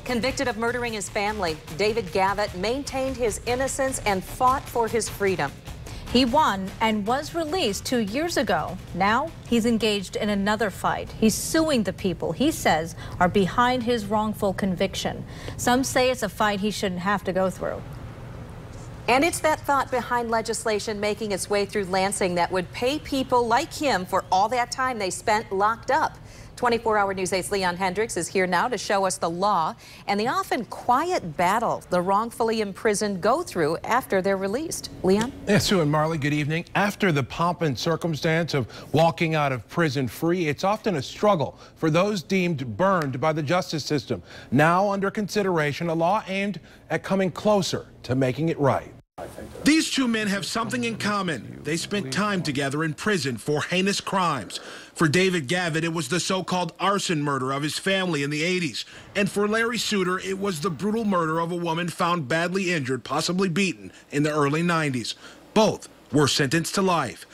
Convicted of murdering his family, David Gavitt maintained his innocence and fought for his freedom. He won and was released 2 years ago. Now he's engaged in another fight. He's suing the people he says are behind his wrongful conviction. Some say it's a fight he shouldn't have to go through. And it's that thought behind legislation making its way through Lansing that would pay people like him for all that time they spent locked up. 24-hour News 8's Leon Hendricks is here now to show us the law and the often quiet battle the wrongfully imprisoned go through after they're released. Leon? Yes, Sue and Marley, good evening. After the pomp and circumstance of walking out of prison free, it's often a struggle for those deemed burned by the justice system. Now under consideration, a law aimed at coming closer to making it right. These two men have something in common. They spent time together in prison for heinous crimes. For David Gavitt, it was the so-called arson murder of his family in the 80s. And for Larry Suter, it was the brutal murder of a woman found badly injured, possibly beaten, in the early 90s. Both were sentenced to life.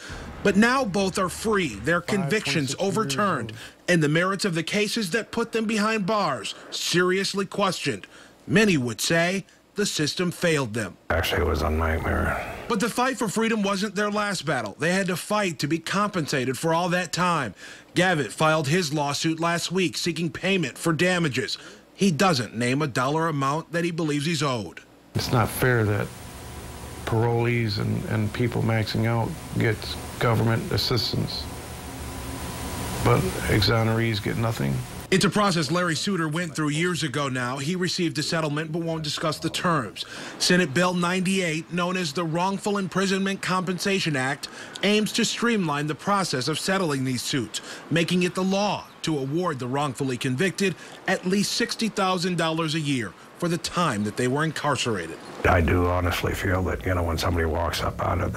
But now both are free, their convictions overturned, and the merits of the cases that put them behind bars seriously questioned. Many would say the system failed them. Actually, it was a nightmare. But the fight for freedom wasn't their last battle. They had to fight to be compensated for all that time. Gavitt filed his lawsuit last week seeking payment for damages. He doesn't name a dollar amount that he believes he's owed. It's not fair that parolees and people maxing out get government assistance, but exonerees get nothing. It's a process Larry Suter went through years ago now. He received a settlement but won't discuss the terms. Senate Bill 98, known as the Wrongful Imprisonment Compensation Act, aims to streamline the process of settling these suits, making it the law to award the wrongfully convicted at least $60,000 a year for the time that they were incarcerated. I do honestly feel that, when somebody walks up out of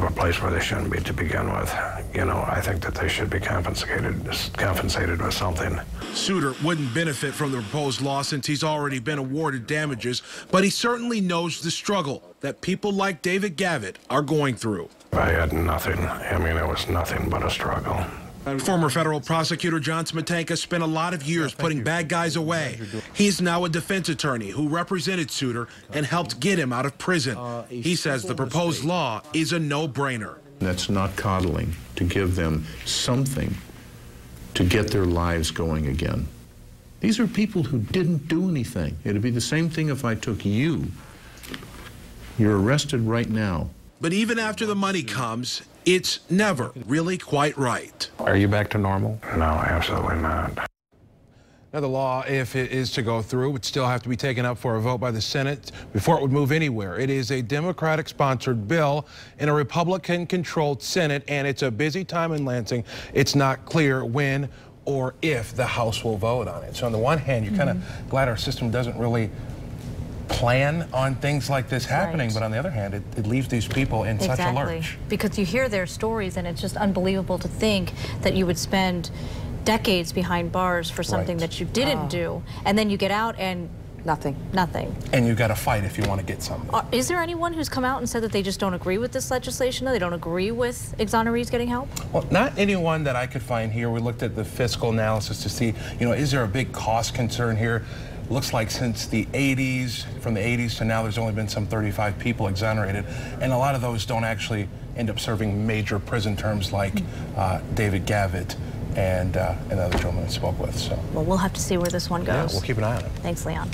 a place where they shouldn't be to begin with, I think that they should be compensated with something. Suter wouldn't benefit from the proposed law since he's already been awarded damages, but he certainly knows the struggle that people like David Gavitt are going through. I had nothing. It was nothing but a struggle. Former federal prosecutor John Smetanka spent a lot of years putting bad guys away. He's now a defense attorney who represented Suter and helped get him out of prison. He says the proposed law is a no-brainer. That's not coddling, to give them something to get their lives going again. These are people who didn't do anything. It'd be the same thing if I took you. You're arrested right now. But even after the money comes, it's never really quite right. Are you back to normal? No, absolutely not. Now, the law, if it is to go through, would still have to be taken up for a vote by the Senate before it would move anywhere. It is a Democratic-sponsored bill in a Republican-controlled Senate, and it's a busy time in Lansing. It's not clear when or if the House will vote on it. So on the one hand, you're kind of glad our system doesn't really plan on things like this happening, but on the other hand, it leaves these people in such a lurch. Because you hear their stories and it's just unbelievable to think that you would spend decades behind bars for something that you didn't do, and then you get out and nothing. And you've got to fight if you want to get something. Is there anyone who's come out and said that they just don't agree with this legislation? They don't agree with exonerees getting help? Well, not anyone that I could find here. We looked at the fiscal analysis to see, is there a big cost concern here? Looks like since the 80s, from the 80s to now, there's only been some 35 people exonerated, and a lot of those don't actually end up serving major prison terms like David Gavitt and the other gentleman I spoke with. So, well, we'll have to see where this one goes. Yeah, we'll keep an eye on it. Thanks, Leon.